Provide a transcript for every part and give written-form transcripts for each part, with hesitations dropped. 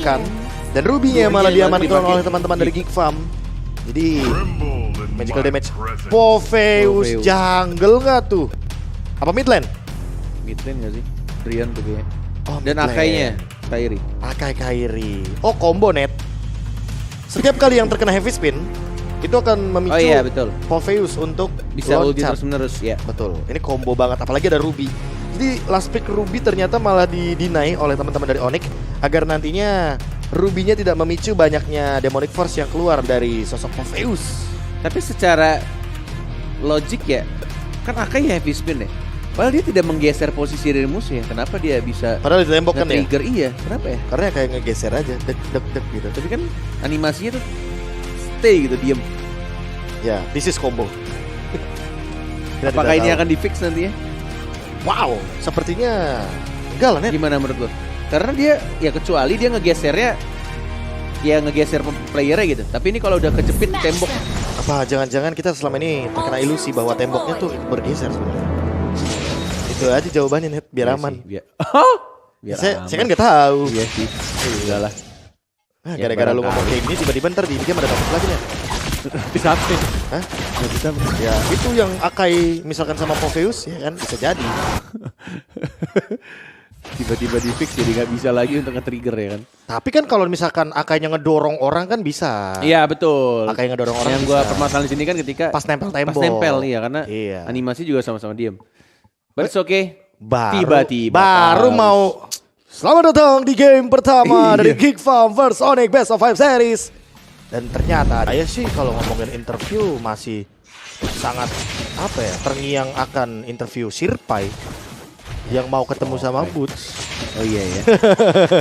kan. Dan Ruby-nya malah diamankan oleh teman-teman dari Geek Farm. Jadi magical damage. Popheus jungle nggak tuh? Apa mid lane? Mid lane nggak sih? Drian tuh kayaknya. Oh, dan Akai-nya Kairi. Akai Kairi. Oh, combo net. Setiap kali yang terkena heavy spin itu akan memicu betul. Popheus untuk Bisa ulti loncat. terus menerus ya. Betul. Ini combo banget, apalagi ada Ruby. Jadi last pick Ruby ternyata malah di-deny oleh teman-teman dari Onyx agar nantinya Ruby-nya tidak memicu banyaknya demonic force yang keluar dari sosok Popheus. Tapi secara logik ya, kan Akai heavy spin ya. Padahal dia tidak menggeser posisi dari musuh ya. Kenapa dia bisa Padahal ditembok kan ya? trigger iya, kenapa ya? Karena kayak ngegeser aja, dek gitu. Tapi kan animasinya tuh stay gitu, diem. Ya, this is combo. Kita Apakah tidak ini tahu. akan di fix nanti ya? Wow, sepertinya enggak lah, Net. Gimana menurut lo? Karena dia ya kecuali dia ngegesernya ya ngegeser playernya gitu. Tapi ini kalau udah kejepit tembok. Apa jangan-jangan kita selama ini terkena ilusi bahwa temboknya tuh bergeser sebenarnya? Itu aja jawabannya, Net, biar Iya aman. sih, biar saya aman. kan nggak tahu. Iya sih. Enggak lah. Nah, Ya, gara-gara lu barangkali. ngomong kayak gini tiba-tiba ntar di game ada topik lagi, Net. Bisa apa? Hah? Ya itu yang Akai misalkan sama Popheus ya kan bisa jadi. Tiba-tiba di fix jadi nggak bisa lagi untuk nge-trigger ya kan? Tapi kan kalau misalkan Akainya ngedorong orang kan bisa. Iya betul. Akai ngedorong orang Yang bisa. gua permasalahan di sini kan ketika Pas nempel tembok. Pas nempel iya karena Iya. animasi juga sama-sama diem. But it's okay. Baru Tiba-tiba mau selamat datang di game pertama Iya. dari Geek Farm vs Onyx Best of 5 Series. Dan ternyata saya sih kalau ngomongin interview masih sangat apa ya, terngiang akan interview Sirpai yang mau ketemu sama Boots. Oh iya ya.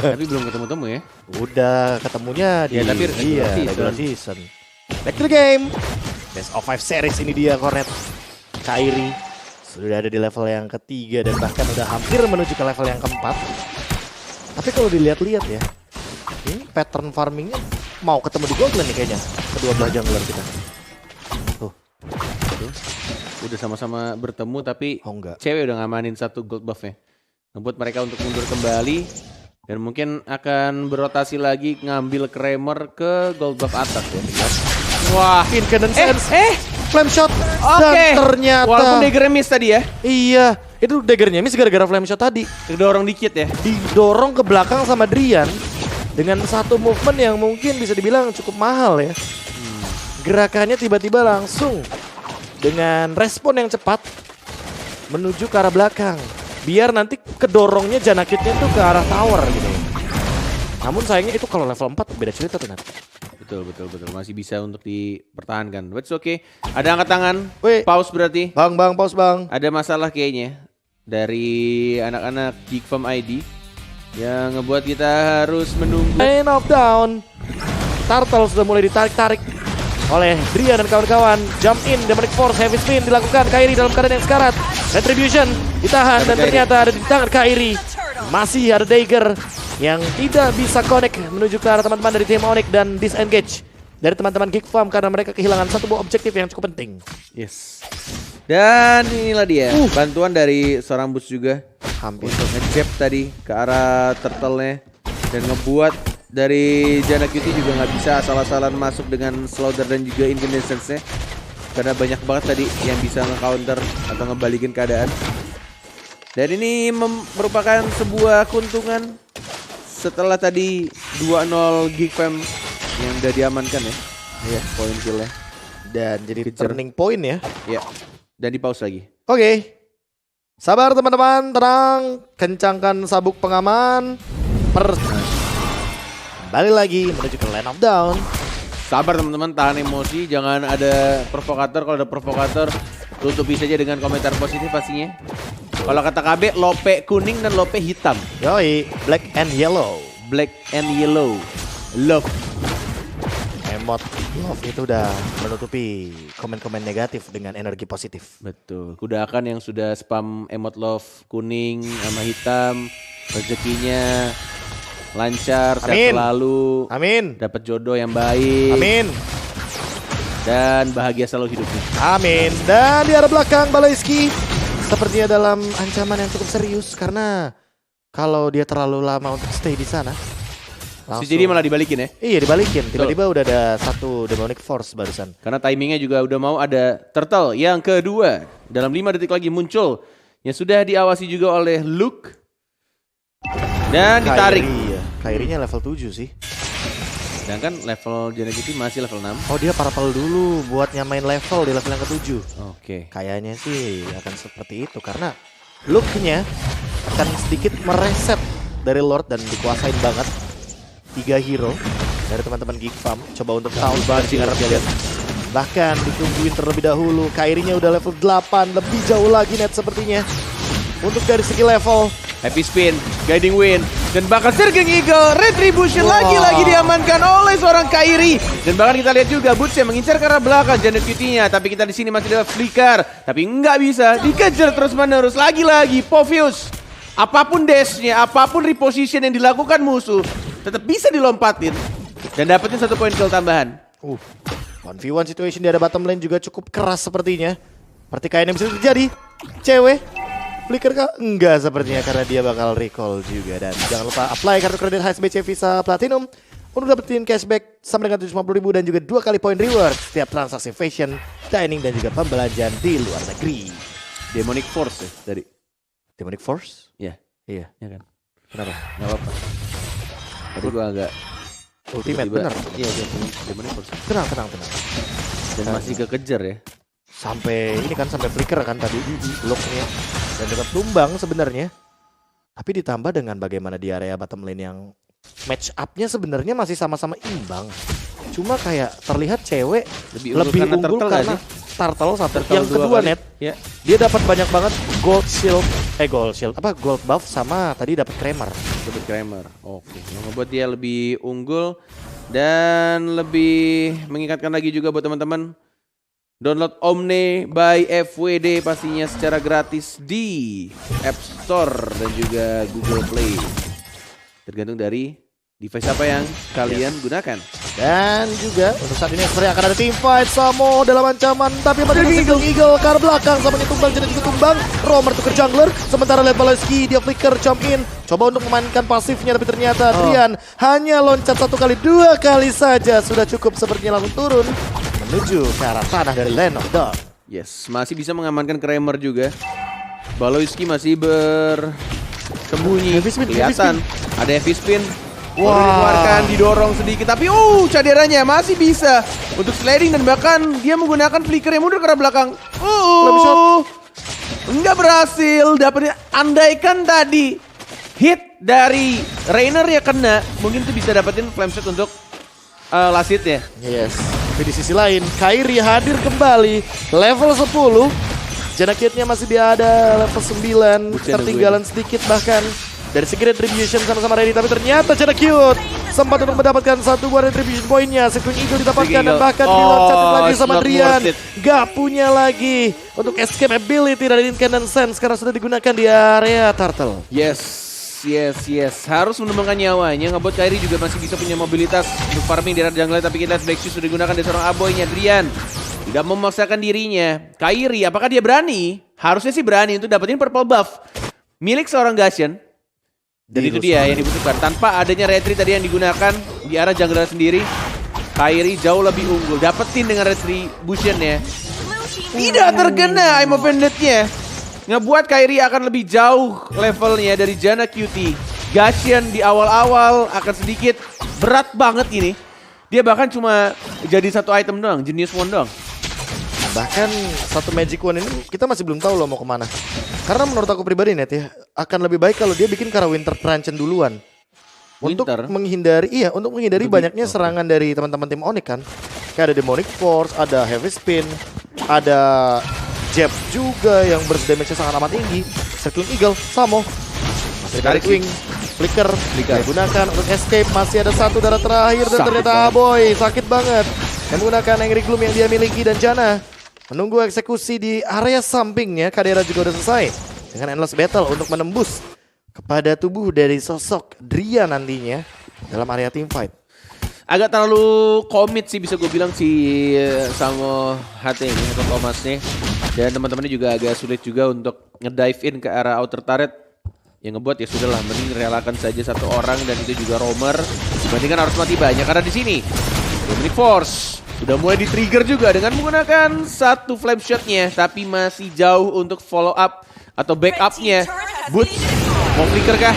Tapi belum ketemu-temu ya. Udah ketemunya di Ya, tapi regular season. Back to the game. Best of 5 Series ini dia Cornet. Kairi sudah ada di level yang ketiga dan bahkan udah hampir menuju ke level yang keempat. Tapi kalau dilihat-lihat ya, ini pattern farmingnya mau ketemu di gold lane nih kayaknya kedua belah jungler kita. Tuh. Udah sama-sama bertemu tapi Oh enggak. cewek udah ngamanin satu gold buff-nya. Ngebuat mereka untuk mundur kembali dan mungkin akan berotasi lagi ngambil Kramer ke gold buff atas ya. Wah, incandescence. Flame shot. Oke. Dan ternyata Walaupun dagger miss tadi ya, iya, itu daggernya miss gara-gara flame shot tadi. kedorong dikit ya. Didorong ke belakang sama Drian dengan satu movement yang mungkin bisa dibilang cukup mahal ya. Gerakannya tiba-tiba langsung dengan respon yang cepat menuju ke arah belakang. Biar nanti kedorongnya Janakitnya tuh ke arah tower gitu. Namun sayangnya itu kalau level 4 beda cerita tuh nanti. Betul. Masih bisa untuk dipertahankan. But it's okay. Ada angkat tangan. Wih. Pause berarti. Bang, pause bang. Ada masalah kayaknya dari anak-anak Geek Farm ID yang ngebuat kita harus menunggu. Lane of down. Turtle sudah mulai ditarik-tarik oleh Drian dan kawan-kawan. Jump in, demonic force, heavy spin dilakukan. Kairi dalam keadaan yang sekarat. Retribution ditahan dan ternyata ada di tangan Kairi. Masih ada dagger yang tidak bisa connect menuju ke arah teman-teman dari tim Onyx dan disengage dari teman-teman Geek Farm karena mereka kehilangan satu buah objektif yang cukup penting. Yes. Dan inilah dia bantuan dari seorang boots juga Hampir. untuk ngejab tadi ke arah turtle-nya dan ngebuat dari Jana Cutie juga nggak bisa asal-asalan masuk dengan slaughter dan juga incandescence-nya karena banyak banget tadi yang bisa nge-counter atau ngebalikin keadaan. Dan ini merupakan sebuah keuntungan setelah tadi 2-0 Geek Farm yang udah diamankan ya. Iya, poin kill-nya. Dan jadi Kejar. turning point ya. Ya. Dan di pause lagi. Oke. Sabar teman-teman, tenang. Kencangkan sabuk pengaman. Kembali lagi menuju ke lane of down. Sabar teman-teman, tahan emosi, jangan ada provokator. Kalau ada provokator, tutupi saja dengan komentar positif pastinya. Kalau kata KB, lope kuning dan lope hitam. Yoi, black and yellow. Black and yellow. Love. Emot love itu udah menutupi komen-komen negatif dengan energi positif. Betul. Kudakan yang sudah spam emot love kuning sama hitam, rezekinya lancar, sehat Amin. selalu, Amin. dapat jodoh yang baik, Amin. dan bahagia selalu hidupnya. Amin. Dan di arah belakang Balaiski sepertinya dalam ancaman yang cukup serius karena kalau dia terlalu lama untuk stay di sana, Langsung. Jadi malah dibalikin ya. Iya dibalikin, tiba-tiba udah ada satu Demonic Force barusan. Karena timingnya juga udah mau ada Turtle yang kedua. Dalam 5 detik lagi muncul. Yang sudah diawasi juga oleh Luke. Dan ditarik. Kairinya level 7 sih. Sedangkan level Janakity masih level 6. Oh dia purple dulu buat nyamain level di level yang ke-7. Oke. Kayaknya sih akan seperti itu karena look-nya akan sedikit mereset dari Lord dan dikuasain banget 3 hero dari teman-teman Geek Farm. Coba untuk tahun banget lihat. Bahkan ditungguin terlebih dahulu. Kairinya udah level 8, lebih jauh lagi net sepertinya. Untuk dari segi level Happy Spin, Guiding Wind, dan bahkan Surging Eagle, Retribution lagi-lagi diamankan oleh seorang Kairi. Dan bahkan kita lihat juga Boots yang mengincar ke arah belakang Janakity-nya. Tapi kita di sini masih ada Flicker, tapi nggak bisa, dikejar terus-menerus. Lagi-lagi Povius, apapun dash-nya, apapun reposition yang dilakukan musuh, tetap bisa dilompatin dan dapetin 1 poin kill tambahan. 1v1 situation di ada bottom lane juga cukup keras sepertinya. Pertikaian yang bisa terjadi. Cewek Flicker kah? Enggak sepertinya karena dia bakal recall juga. Dan jangan lupa apply kartu kredit HSBC Visa Platinum untuk dapetin cashback sama dengan 750.000 dan juga 2 kali poin reward setiap transaksi fashion, dining dan juga pembelanjaan di luar negeri. Demonic Force ya tadi. Demonic Force? Iya. Iya. Ya kan? Kenapa? Nggak apa-apa. Tadi gua agak Ultimate tiba-tiba- bener. Iya, Demonic Force. Tenang. Dan masih kekejar ya. Sampai ini kan sampai flicker kan tadi looknya dan juga tumbang sebenarnya. Tapi ditambah dengan bagaimana di area bottom lane yang match up-nya sebenarnya masih sama-sama imbang. Cuma kayak terlihat cewek lebih karena unggul Turtle karena nggak Turtle satu. Turtle Yang dua kedua kali. net, Ya. dia dapat banyak banget gold shield, gold buff sama tadi dapat Kramer. Dapat Kramer. Oke, yang membuat dia lebih unggul dan lebih mengingatkan lagi juga buat teman-teman. Download Omne by FWD pastinya secara gratis di App Store dan juga Google Play. Tergantung dari device apa yang kalian gunakan. Dan juga untuk saat ini sebenarnya akan ada team fight. Samo dalam ancaman tapi masih single Eagle ke arah belakang sama tumbang jadi juga tumbang. Romer tuker jungler sementara lihat Baleski dia flicker jump in coba untuk memainkan pasifnya tapi ternyata Drian hanya loncat 1 kali 2 kali saja sudah cukup sepertinya langsung turun menuju ke arah tanah dari Land of Dawn. Yes, masih bisa mengamankan Kramer juga. Baloyski masih bersembunyi. Heavy spin, Kelihatan ada heavy spin. Wah. Dikeluarkan, didorong sedikit tapi caderannya masih bisa untuk sliding dan bahkan dia menggunakan flicker yang mundur ke arah belakang. Lebih shot. Enggak berhasil dapat. Andaikan tadi hit dari Rainer ya kena, mungkin tuh bisa dapetin flame shot untuk last hit ya. Yes. Tapi di sisi lain Kairi hadir kembali level 10. Janakitnya masih ada level 9. Tertinggalan sedikit bahkan. Dari segi retribution sama-sama ready tapi ternyata Janakit sempat untuk mendapatkan 1 buah retribution poinnya. Second Eagle didapatkan dan bahkan diloncatin lagi sama Drian. Gak punya lagi untuk escape ability dari Incandescence karena sudah digunakan di area Turtle. Yes. Harus menemukan nyawanya. Ngebuat Kairi juga masih bisa punya mobilitas untuk farming di area jungle. Tapi kita lihat Black Shoes sudah digunakan dari seorang aboynya Drian. Tidak memaksakan dirinya. Kairi apakah dia berani? Harusnya sih berani untuk dapetin purple buff milik seorang Gashen. Dan itu dia yang dibutuhkan. Tanpa adanya retreat tadi yang digunakan di arah jungler sendiri, Kairi jauh lebih unggul. Dapetin dengan retribution-nya. Tidak terkena Aim of Vendetta-nya. Ngebuat Kairi akan lebih jauh levelnya dari Janakity. Gashen di awal-awal akan sedikit berat banget ini. Dia bahkan cuma jadi 1 item doang, Genius Wand doang. Bahkan 1 Magic Wand ini kita masih belum tahu loh mau kemana. Karena menurut aku pribadi net ya, akan lebih baik kalau dia bikin Kara Winter Truncheon duluan. Untuk menghindari banyaknya serangan dari teman-teman tim Onyx kan. Kayak ada Demonic Force, ada Heavy Spin, ada Jab juga yang burst damage-nya sangat amat tinggi. Circling Eagle, Samo. Masih tarik wing, Flicker digunakan untuk escape. Masih ada 1 darah terakhir dan ternyata Aboy sakit banget. Yang menggunakan Angry Gloom yang dia miliki dan Jana menunggu eksekusi di area sampingnya. Kadera juga udah selesai dengan endless battle untuk menembus kepada tubuh dari sosok Drian nantinya dalam area team fight. Agak terlalu komit sih bisa gue bilang si Samo HT ini atau Thomasnya. Dan teman-temannya juga agak sulit juga untuk ngedive in ke arah outer turret. yang ngebuat ya sudahlah, mending relakan saja satu orang dan itu juga roamer dibandingkan harus mati banyak. Karena di sini Demonic Force udah mulai di-trigger juga dengan menggunakan satu flame shotnya, tapi masih jauh untuk follow up atau backupnya. Boots mau flicker kah?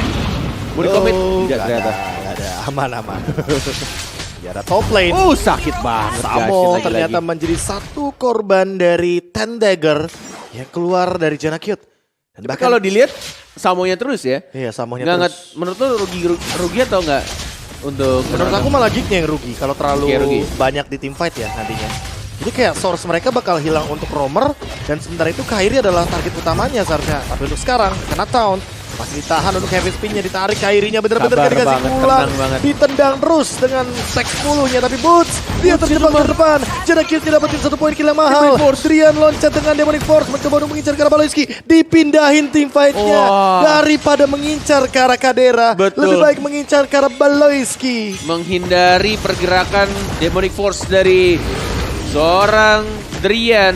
Mau di-commit? Tidak ternyata. Nggak ada, aman-aman. Ya ada top lane. Sakit banget. Samo Gashin ternyata lagi-lagi. menjadi satu korban dari Ten Dagger yang keluar dari Janakut. Dan Tapi kalau dilihat Samonya terus ya. iya Samonya Nggak, terus. menurut lo rugi atau enggak untuk Menurut aku malah Geeknya yang rugi kalau terlalu Oke, rugi. banyak di team fight ya nantinya. Jadi kayak source mereka bakal hilang untuk roamer dan sementara itu Kairi adalah target utamanya seharusnya. Tapi untuk sekarang kena town masih ditahan untuk heavy spinnya, ditarik Kairinya bener-bener Sabar gak dikasih banget, pulang. tenang banget. Ditendang terus dengan stack 10-nya tapi Boots dia terjebak di depan. Janakut dapetin 1 poin kill yang mahal. Drian loncat dengan Demonic Force mencoba untuk mengincar ke arah Baloyski. Dipindahin tim fight-nya Wah. daripada mengincar ke arah Kadera. Betul. Lebih baik mengincar ke arah Baloyski. menghindari pergerakan Demonic Force dari seorang Drian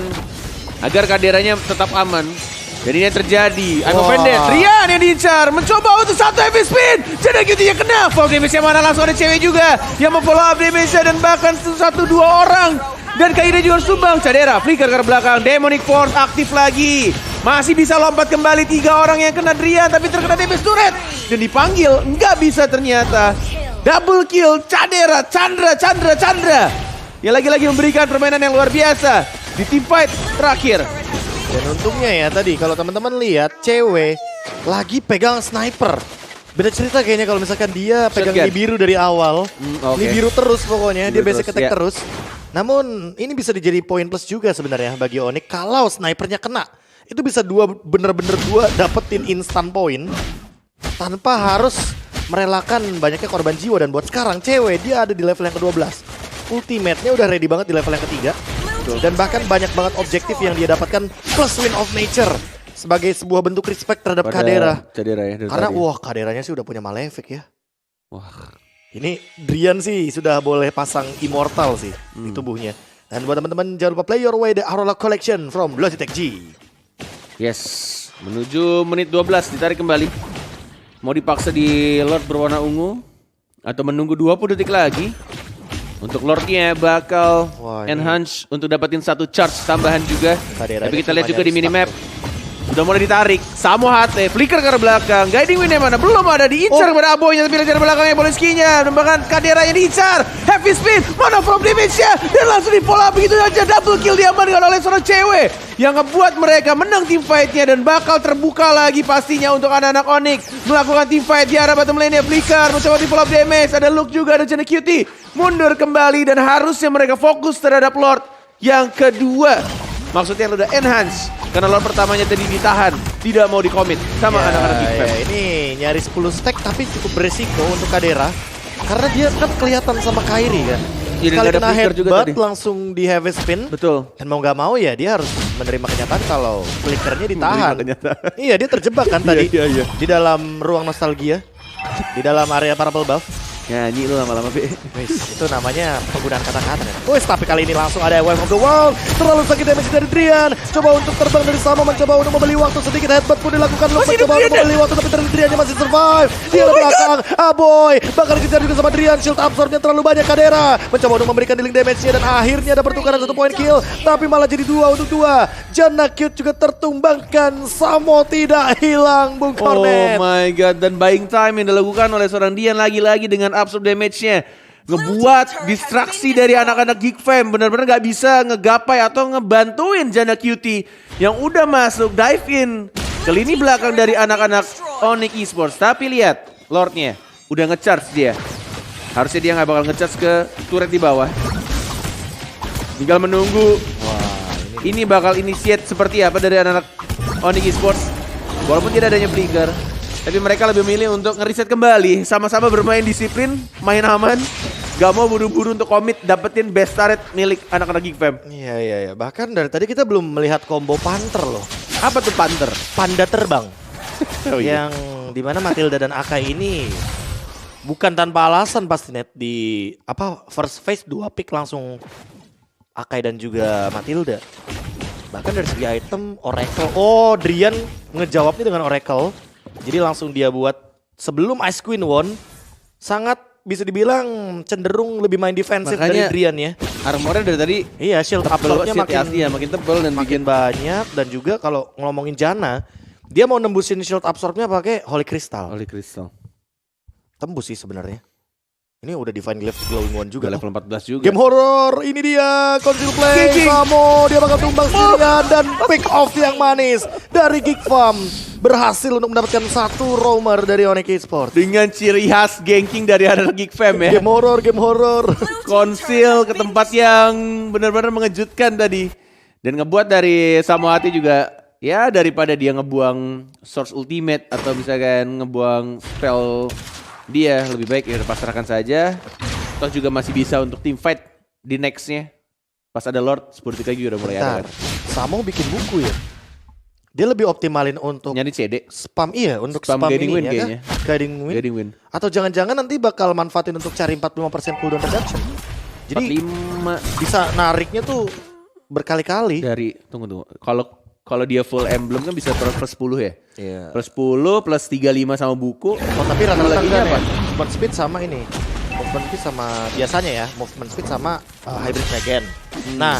agar kaderanya tetap aman. Dan ini yang terjadi. I'm Wah. offended. Drian yang diincar, mencoba untuk satu heavy spin. Janakut yang kena. Fall damage yang mana, langsung ada cewek juga yang memfollow up damage-nya dan bahkan 1-2 orang. Dan Kairi juga harus sumbang. Cadera flicker ke belakang. Demonic Force aktif lagi. Masih bisa lompat kembali 3 orang yang kena Drian tapi terkena damage turret. Dan dipanggil, nggak bisa ternyata. Double kill Cadera, Chandra. Yang lagi-lagi memberikan permainan yang luar biasa di team fight terakhir. Dan untungnya ya tadi kalau teman-teman lihat cewek lagi pegang sniper. Beda cerita kayaknya kalau misalkan dia pegang Shotgun. Nibiru dari awal. Oke. Nibiru terus pokoknya, dia Nibiru basic terus, attack ya. terus. Namun ini bisa dijadi poin plus juga sebenarnya bagi Onyx kalau snipernya kena. Itu bisa bener-bener dua dapetin instant point tanpa harus merelakan banyaknya korban jiwa. Dan buat sekarang cewek dia ada di level yang ke-12. Ultimate-nya udah ready banget di level yang ketiga. Dan bahkan banyak banget objektif yang dia dapatkan plus win of nature sebagai sebuah bentuk respect terhadap Kadera. Cadera ya. dari Karena tadi. wah Kaderanya sih udah punya Malefic ya. Wah. Ini Drian sih sudah boleh pasang immortal sih di tubuhnya. Dan buat teman-teman jangan lupa play your way the Aurora Collection from Logitech G. Yes, menuju menit 12 ditarik kembali. Mau dipaksa di Lord berwarna ungu atau menunggu 20 detik lagi. Untuk Lordnya bakal Wah, ini- enhance untuk dapetin satu charge tambahan juga. Kaderanya Tapi kita lihat cuma juga di nyari minimap. Udah mulai ditarik. Samo HT, flicker ke arah belakang. Guiding win yang mana? Belum ada, diincar kepada Aboynya. Tapi dari belakangnya Boloskinya. Dan bahkan Kadera yang diincar. Heavy spin, mana from damage-nya. Dan langsung di pola begitu aja. Double kill diamankan oleh seorang cewek. Yang ngebuat mereka menang team fight-nya. Dan bakal terbuka lagi pastinya untuk anak-anak Onyx. Melakukan team fight di arah bottom lane-nya. Flicker, mencoba di follow up damage. Ada Luke juga, ada Janakut. Mundur kembali dan harusnya mereka fokus terhadap Lord yang kedua. Maksudnya udah enhance. Karena Lord pertamanya tadi ditahan. Tidak mau di-commit sama anak-anak Big Fam. Ini nyari 10 stack tapi cukup beresiko untuk Kadera. Karena dia kan kelihatan sama Kairi kan. Jadi Sekali nggak ada kena flicker juga headbutt tadi. langsung di heavy spin. Betul. Dan mau gak mau ya dia harus menerima kenyataan kalau flickernya ditahan. Menerima kenyataan. Iya dia terjebak kan tadi Iya. di dalam ruang nostalgia. Di dalam area Purple Buff. Nyanyi lu lama-lama, Be. Wis, itu namanya penggunaan kata-kata. Wis, tapi kali ini langsung ada Wave of the World. Terlalu sakit damage dari Drian. Coba untuk terbang dari Samo, mencoba untuk membeli waktu sedikit. Headbutt pun dilakukan. Luke Masih mencoba hidup untuk Drian. membeli waktu, tapi Driannya masih survive. Dia di belakang. Aboy, bakal dikejar juga sama Drian. Shield absorbnya terlalu banyak. Kadera mencoba untuk memberikan dealing damage-nya. Dan akhirnya ada pertukaran 1 point kill. Tapi malah jadi 2 untuk 2. Janakut juga tertumbangkan. Samo tidak hilang, Bung Oh Cornet. my god, dan buying time yang dilakukan oleh seorang Dian lagi-lagi dengan absorb damage-nya ngebuat distraksi dari anak-anak Geek Fam. Benar-benar gak bisa ngegapai atau ngebantuin Janakut yang udah masuk dive in ke lini belakang dari anak-anak Onyx Esports. Tapi lihat Lordnya udah ngecharge dia. Harusnya dia gak bakal ngecharge ke turret di bawah. Tinggal menunggu ini bakal initiate seperti apa dari anak-anak Onyx Esports. Walaupun tidak adanya flicker, tapi mereka lebih memilih untuk ngeriset kembali. Sama-sama bermain disiplin, main aman. Gak mau buru-buru untuk komit dapetin best turret milik anak-anak Geek Fam. Iya. Bahkan dari tadi kita belum melihat combo Panther loh. Apa tuh Panther? Panda terbang. Oh iya. Yang dimana Matilda dan Akai ini bukan tanpa alasan pasti net di first phase 2 pick langsung Akai dan juga Matilda. Bahkan dari segi item Oracle. Oh, Drian ngejawabnya dengan Oracle. Jadi langsung dia buat sebelum Ice Queen won sangat bisa dibilang cenderung lebih main defensif dari Makanya Drian ya. Armornya dari tadi Iya, shield absorbnya makin tebel dan makin banyak dan juga kalau ngomongin Janna, dia mau nembusin shield absorbnya pakai Holy Crystal. Holy Crystal. Tembus sih sebenarnya. Ini udah Divine Glowing One juga. Level 14 juga. Game horror, ini dia Conceal Play, Samo, dia bakal tumbang sendirian dan pick off yang manis dari Geek Farm. Berhasil untuk mendapatkan satu roamer dari Onyx Esports. Dengan ciri khas ganking dari anak Geek Fam ya. Game horror. Konsil ke tempat yang benar-benar mengejutkan tadi. Dan ngebuat dari Samohati juga, ya daripada dia ngebuang Source Ultimate atau misalkan ngebuang spell dia, lebih baik ya pasrahkan saja. Toh juga masih bisa untuk team fight di nextnya. Pas ada Lord, Spuritika juga udah mulai ada kan. Samo bikin buku ya. Dia lebih optimalin untuk Nyari CD. spam, iya untuk Spam spam guiding ini win ya kayaknya. kan? Guiding win. Atau jangan-jangan nanti bakal manfaatin untuk cari 45% cooldown reduction. Jadi 45 bisa nariknya tuh berkali-kali. dari tunggu. Kalau dia full emblem kan bisa plus 10 ya? Iya. Plus 10 plus 35 sama buku. Oh tapi rata-rata Lagi enggak apa? apa? Movement speed sama ini. Movement speed sama biasanya ya, movement speed sama hybrid regen. Nah,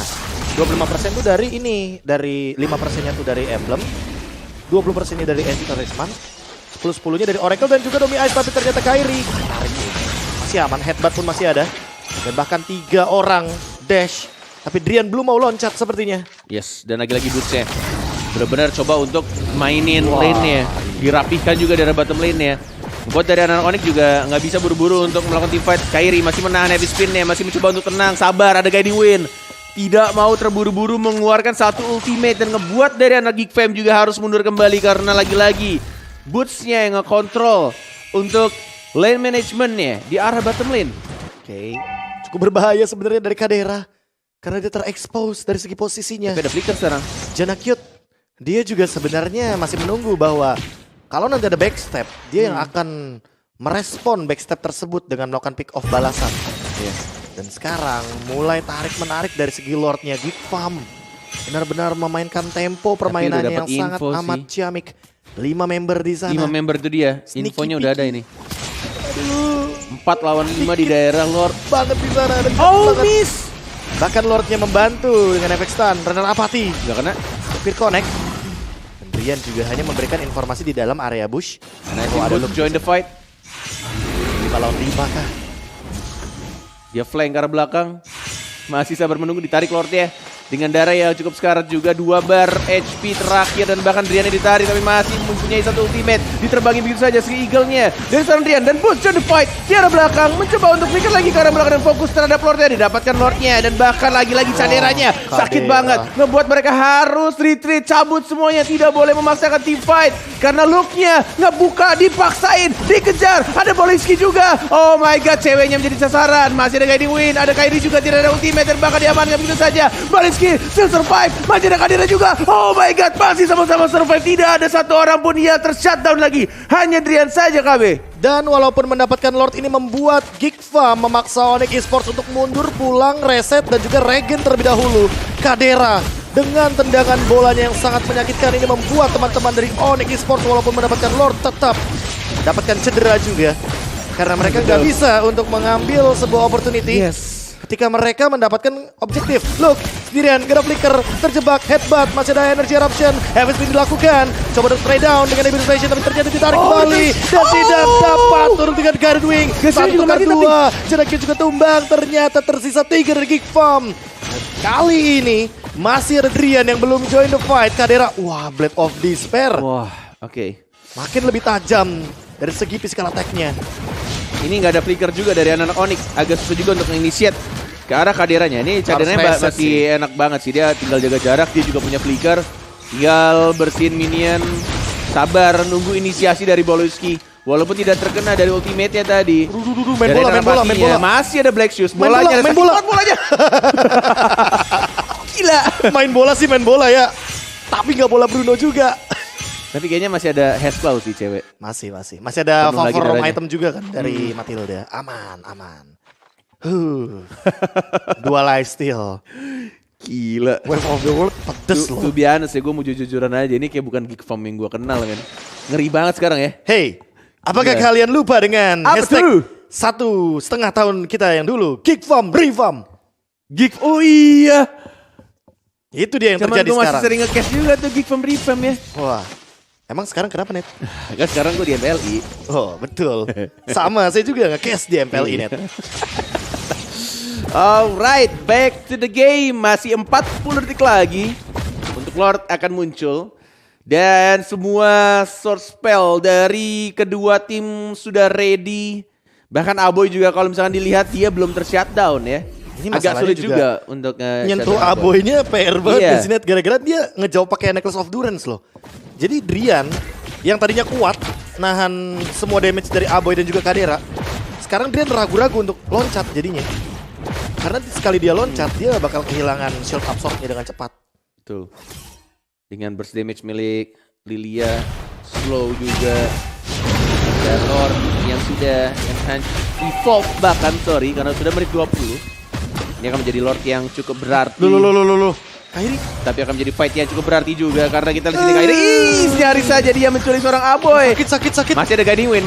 25% tuh dari ini, dari 5%-nya tuh dari emblem, 20%-nya dari Ancient Talisman, 10-10-nya dari Oracle dan juga Domi Ice, tapi ternyata Kairi. Menarik nih. Masih aman, headbutt pun masih ada. Dan bahkan 3 orang dash. Tapi Drian belum mau loncat sepertinya. Yes, dan lagi-lagi bootsnya. Benar-benar coba untuk mainin lane-nya. Dirapihkan juga dari bottom lane-nya. Buat dari anak Onyx juga nggak bisa buru-buru untuk melakukan team fight. Kairi masih menahan heavy spin-nya, masih mencoba untuk tenang, sabar, ada guiding win. Tidak mau terburu-buru mengeluarkan satu ultimate dan ngebuat dari anak Geek Fam juga harus mundur kembali karena lagi-lagi boots-nya yang ngekontrol untuk lane management-nya di arah bottom lane. Oke, cukup berbahaya sebenarnya dari Kadera. Karena dia terekspos dari segi posisinya. Tapi ada flicker sekarang. Janna Cute, dia juga sebenarnya masih menunggu bahwa kalau nanti ada backstep, dia yang akan merespon backstep tersebut dengan melakukan pick off balasan. Dan sekarang mulai tarik-menarik dari segi Lordnya Geek Farm. Benar-benar memainkan tempo permainannya yang dapet sangat info sih. amat ciamik. 5 member di sana. 5 member itu dia. Sneaky Infonya udah ada peaky. ini. 4 lawan 5 di daerah Lord. Banget di sana. Dan Oh, banget. miss. Bahkan Lordnya membantu dengan efek stun. Renal apati. Gak kena. Spear connect. Dan Brian juga hanya memberikan informasi di dalam area bush. Nah, Oh, ada untuk join the fight. 5 lawan 5 kah? Dia flank ke arah belakang. Masih sabar menunggu, ditarik Lordnya. Dengan darah yang cukup sekarat juga, 2 bar HP terakhir dan bahkan Drian ditarik tapi masih mempunyai satu ultimate. Diterbangin begitu saja si Eagle-nya dari seorang Drian dan push to the fight di arah belakang, mencoba untuk flicker lagi ke arah belakang dan fokus terhadap Lordnya. Didapatkan Lordnya dan bahkan lagi-lagi caderanya sakit Kadera. banget, ngebuat mereka harus retreat, cabut semuanya, tidak boleh memaksakan team fight karena look-nya ngebuka, dipaksain, dikejar. Ada Boliski juga, oh my god, ceweknya menjadi sasaran. Masih ada guiding win, ada Kairi juga, tidak ada ultimate dan bahkan diamankan begitu saja. Boliski still survive, masih ada Kadira juga. Oh my god, masih sama-sama survive. Tidak ada satu orang pun yang tershutdown lagi. Hanya Drian saja KB. Dan walaupun mendapatkan Lord ini membuat Geek Farm memaksa Onyx Esports untuk mundur, pulang, reset dan juga regen terlebih dahulu. Kadera dengan tendangan bolanya yang sangat menyakitkan ini membuat teman-teman dari Onyx Esports walaupun mendapatkan Lord tetap mendapatkan cedera juga. Karena mereka nggak bisa untuk mengambil sebuah opportunity. Ketika mereka mendapatkan objektif. Look, sendirian, gerak flicker, terjebak, headbutt, masih ada energy eruption. Heavy spin dilakukan, coba untuk spray down dengan Abyss Station tapi ternyata ditarik kembali. Dan tidak dapat turun dengan Guard Wing. Satu ke dua, Janaki juga tumbang, ternyata tersisa 3 dari Geek Farm. Kali ini masih ada Drian yang belum join the fight. Kadera, wah, Blade of Despair. Wah, oke. Makin lebih tajam dari segi physical attack-nya. Ini nggak ada flicker juga dari anak Onyx. Agak susah juga untuk initiate ke arah Kaderanya. Ini caderanya reset masih enak banget sih. Dia tinggal jaga jarak, dia juga punya flicker. Tinggal bersihin minion. Sabar nunggu inisiasi dari Boliski. Walaupun tidak terkena dari ultimate-nya tadi. Main Dari bola, main bola, main bola. Masih ada Black Shoes. Main Bolanya, bola, main sakit bola. banget bolanya. Gila. Main bola sih main bola ya. Tapi nggak bola Bruno juga. Tapi kayaknya masih ada hash claw sih cewek. Masih ada Penuh lagi favor darahnya. item juga kan dari Matilda. Aman. 2 life steal. Gila. Wave of the World pedes Tuh loh. biasa sih, gue mau jujur-jujuran aja. Ini kayak bukan Geek Farm yang gue kenal kan. Ngeri banget sekarang ya. Hey, apakah Iya. kalian lupa dengan Apa hashtag tuh? 1,5 tahun kita yang dulu? Geek Farm, Refarm. Geek, oh iya. Itu dia yang Cuman terjadi gue masih sekarang. sering nge-cash juga tuh Geek Farm Revamp ya. Wah, emang sekarang kenapa Net? Kan sekarang gue di MPLI. Oh betul. Sama, saya juga nge-cash di MPLI Net. Alright, back to the game. Masih 40 detik lagi untuk Lord akan muncul. Dan semua source spell dari kedua tim sudah ready. Bahkan Aboy juga kalau misalkan dilihat dia belum ter-shutdown ya. Ini Agak masalahnya sulit juga, juga untuk Nyentuh shutdown Aboy-nya PR banget Iya. di sini Net. Gara-gara dia ngejawab pakai Necklace of Durance loh. Jadi Drian yang tadinya kuat nahan semua damage dari Aboy dan juga Kadera. Sekarang Drian ragu-ragu untuk loncat jadinya. Karena sekali dia loncat, dia bakal kehilangan shield absorb-nya dengan cepat. Betul. Dengan burst damage milik Lilia, slow juga. Dan Lord yang sudah enhance evolve bahkan karena sudah menit 20. Ini akan menjadi Lord yang cukup berarti. Loh. Kairi. Tapi akan menjadi fight yang cukup berarti juga karena kita di sini Kairi. Nyaris saja dia menculik seorang Aboy. Sakit. Masih ada guiding win,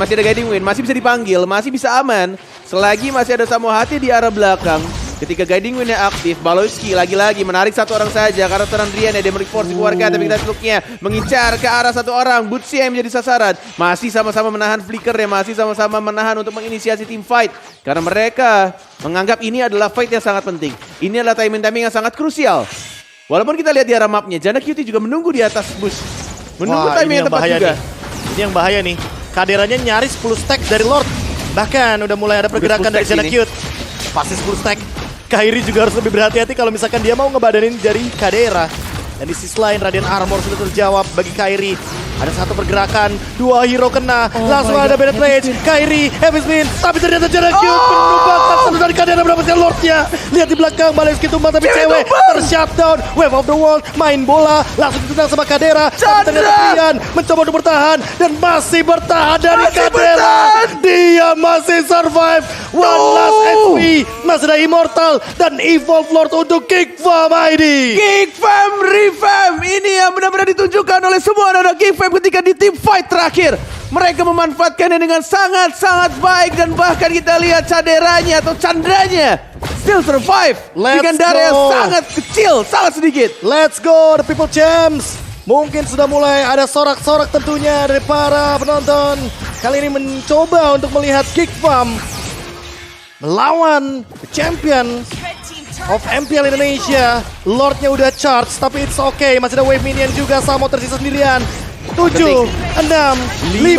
masih bisa dipanggil, masih bisa aman. Selagi masih ada Samo Hati di arah belakang. Ketika guiding winnya aktif, Baloyski lagi-lagi menarik satu orang saja karena seorang Drian ya, Demonic Force keluarga, tapi kita looknya mengincar ke arah satu orang. Butsi yang menjadi sasaran, masih sama-sama menahan flicker ya, masih sama-sama menahan untuk menginisiasi team fight karena mereka menganggap ini adalah fight yang sangat penting. Ini adalah timing yang sangat krusial. Walaupun kita lihat di arah mapnya, Jana Cutie juga menunggu di atas bush, menunggu timing yang tepat juga. Ini yang bahaya nih. Kaderanya nyaris 10 stack dari Lord. Bahkan udah mulai ada pergerakan Udah 10 dari stack Jana ini. Cute. Pasti 10 stack. Kairi juga harus lebih berhati-hati kalau misalkan dia mau ngebadanin dari Kadera. Dan di sisi lain Radiant Armor sudah terjawab bagi Kairi. Ada satu pergerakan, dua hero kena, langsung ada Bennett Rage, Kairi, Heavy Spin, tapi ternyata Jana Cute menumbangkan satu dari Kadera mendapatkan Lordnya. Lihat di belakang, Baleski tumbang tapi cewek ter-shutdown. Wave of the World, main bola, langsung ditendang sama Kadera. Tapi ternyata Drian mencoba untuk bertahan dan masih bertahan dari Kadera. Dia masih survive. One last HP, masih ada Immortal dan Evolve Lord untuk Geek Farm ID. Geek Fam Revamp ini yang benar-benar ditunjukkan oleh semua anak Geek Fam ketika di team fight terakhir. Mereka memanfaatkannya dengan sangat-sangat baik dan bahkan kita lihat caderanya atau candranya still survive Let's dengan darah yang go. sangat kecil, sangat sedikit. Let's go the people champs. Mungkin sudah mulai ada sorak-sorak tentunya dari para penonton. Kali ini mencoba untuk melihat Geek Farm melawan the champion of MPL Indonesia. Lordnya udah charge tapi it's okay. Masih ada wave minion juga, Samo tersisa sendirian. 7, 6, 5,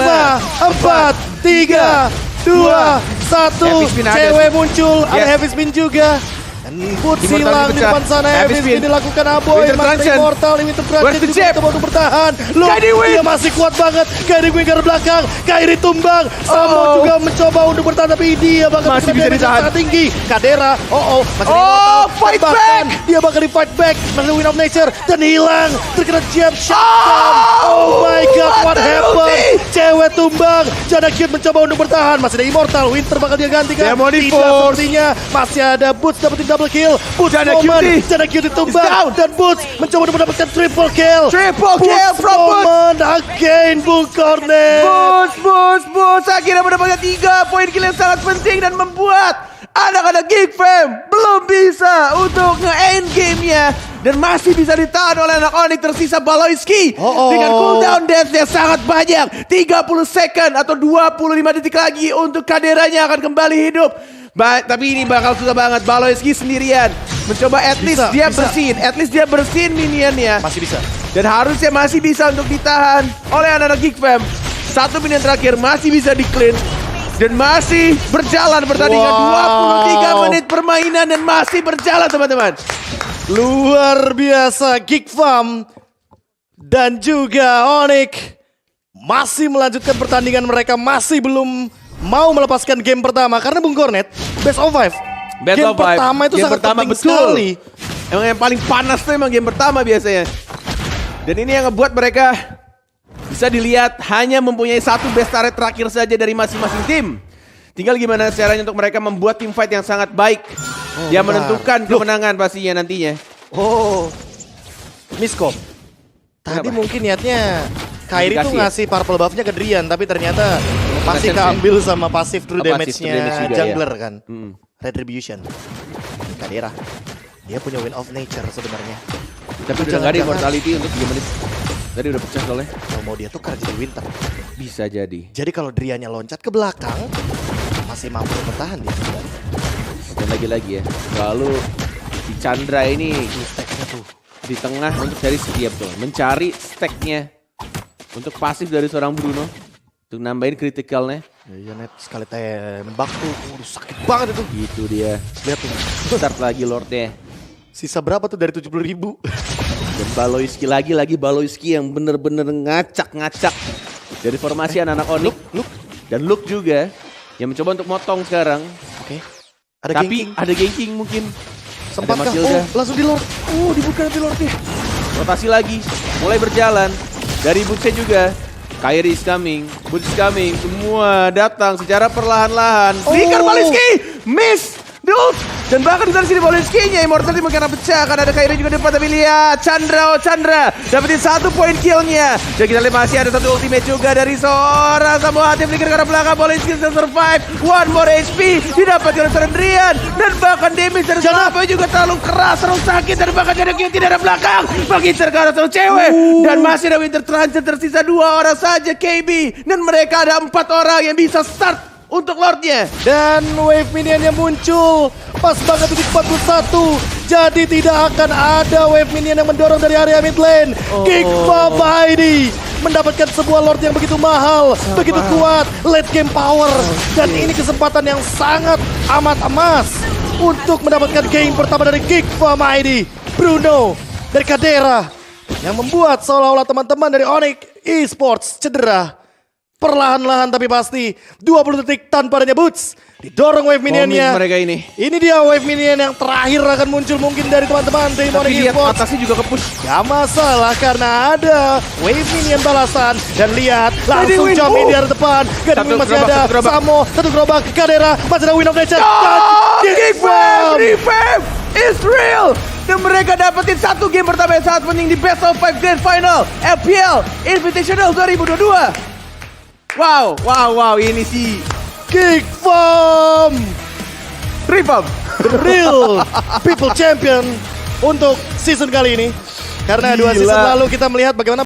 4, 3, 2, 1. Heavy spin ada. Cewek muncul, ada Yes. heavy spin juga. Dan Boots Immortal hilang di dipecah. depan sana. Heavy Heavy spin spin. dilakukan Aboy. Winter Masih Traction. Immortal, Winter Where's Traction the juga chip? coba untuk bertahan. Loh, Kairi win. dia masih kuat banget. Kairi win ke belakang. Kairi tumbang. Samo juga mencoba untuk bertahan tapi dia bahkan Masih kena bisa damage yang ditahan. sangat tinggi. Kadera, masih ada Oh, Immortal. fight Dan bahkan back. dia bakal di fight back. Masih ada Win of Nature dan hilang. Terkena jab shotgun. Oh my god, what happened? Cewek tumbang. Jana Cute mencoba untuk bertahan. Masih ada Immortal. Winter bakal dia gantikan. Demonic Tidak Force. sepertinya. Masih ada Boots dapetin double kill. Boots Jana moment. Cutie. Jana Cute Is tumbang. down. Dan Boots mencoba untuk mendapatkan triple kill. Triple kill from Boots. moment again, Bung Cornet. Boots akhirnya mendapatkan 3 poin kill yang sangat penting dan membuat anak-anak Geek Fam belum bisa untuk nge-end gamenya dan masih bisa ditahan oleh anak Onyx. Tersisa Baloyski dengan cooldown death yang sangat banyak, 30 second atau 25 detik lagi untuk Kaderanya akan kembali hidup. Tapi ini bakal susah banget. Baloyski sendirian mencoba at least dia bersihin minionnya. Masih bisa. Dan harusnya masih bisa untuk ditahan oleh anak-anak Geek Fam. 1 minion terakhir masih bisa di-clean. Dan masih berjalan pertandingan. 23 menit permainan dan masih berjalan teman-teman. Luar biasa, Geek Farm dan juga Onyx masih melanjutkan pertandingan mereka, masih belum mau melepaskan game pertama karena Bung Cornet best of 5. Game pertama itu sangat penting sekali. Emang yang paling panas tuh emang game pertama biasanya. Dan ini yang ngebuat mereka bisa dilihat hanya mempunyai satu best turret terakhir saja dari masing-masing tim. Tinggal gimana caranya untuk mereka membuat tim fight yang sangat baik. Yang menentukan kemenangan pastinya nantinya. Oh, Misko. Tadi Kenapa? mungkin niatnya Kairi tuh Dikasih ya? ngasih purple buff-nya ke Drian, tapi ternyata pasti Sense. keambil sama pasif true Oh, passive true damage damage-nya juga, jungler ya. kan. Retribution. Kadira. Dia punya win of nature sebenarnya. Tapi udah nggak ada immortality untuk 3 menit. Tadi udah pecah soalnya. Kalau mau dia tuh jadi winter. Bisa jadi. Jadi kalau Driannya loncat ke belakang, masih mampu bertahan dia sebenarnya. Dan lagi-lagi ya. Lalu si Chandra ini Stack-nya tuh. di tengah untuk cari setiap tuh. Mencari stacknya. Untuk pasif dari seorang Bruno. Untuk nambahin kritikalnya. Iya net sekali tembak tuh. Udah sakit banget itu. Gitu dia. Lihat tuh. Start lagi Lordnya. Sisa berapa tuh dari 70.000? Dan Baloyski lagi Baloyski yang bener-bener ngacak-ngacak. Dari formasi anak-anak Onyx. Dan Luke juga. Yang mencoba untuk motong sekarang. Oke. Ada Tapi ganking. ada ganking mungkin. Sempatkah? Ada Matilda. Oh, langsung di Lord. Oh, dibuka nanti Lordnya. Rotasi lagi. Mulai berjalan. Dari Bootsnya juga. Kairi is coming. Boots is coming. Semua datang secara perlahan-lahan. Flicker Baloyski. Miss. Dude. Dan bahkan dari sini Baloyski-nya Immortality mungkin akan pecah. Karena ada Kairi juga di depan. Tapi lihat. Chandra. Dapetin 1 poin kill-nya. Dan kita lihat masih ada 1 ultimate juga dari seorang Samoa Hati. Flicker ke arah belakang. Baloyski bisa survive. 1 more HP. Didapatkan oleh seorang Drian. Dan bahkan damage dari Samoa juga terlalu keras. Terlalu sakit. Dan bahkan ada kill tidak ada belakang. Mengincar ke arah seorang cewek. Dan masih ada Winter Transit. Tersisa 2 orang saja KB. Dan mereka ada 4 orang yang bisa start untuk Lordnya. Dan wave minionnya muncul pas banget di 41. Jadi tidak akan ada wave minion yang mendorong dari area mid lane. Kick Baba ini mendapatkan sebuah Lord yang begitu mahal, begitu kuat, late game power. Dan ini kesempatan yang sangat amat emas untuk mendapatkan game pertama dari Kick Baba ini. Bruno dari Kadera yang membuat seolah-olah teman-teman dari Onyx Esports cedera. Perlahan-lahan tapi pasti 20 detik tanpa adanya Boots. Didorong wave minionnya. Mereka ini. Ini dia wave minion yang terakhir akan muncul mungkin dari teman-teman dari Tapi Onyx lihat Esports. atasnya juga ke-push. Gak masalah karena ada wave minion balasan. Dan lihat langsung win. jump in di arah depan. Gading Satu masih gerobak, ada. satu gerobak. Samo, satu gerobak. Kadera, masih ada win of nature. Revamp is real. Dan mereka dapetin 1 game pertama yang sangat penting di Best of 5 Grand Final FPL Invitational 2022. Wow, ini sih Kick Farm. Revamp. The real people champion untuk season kali ini. Karena 2 Gila. season lalu kita melihat bagaimana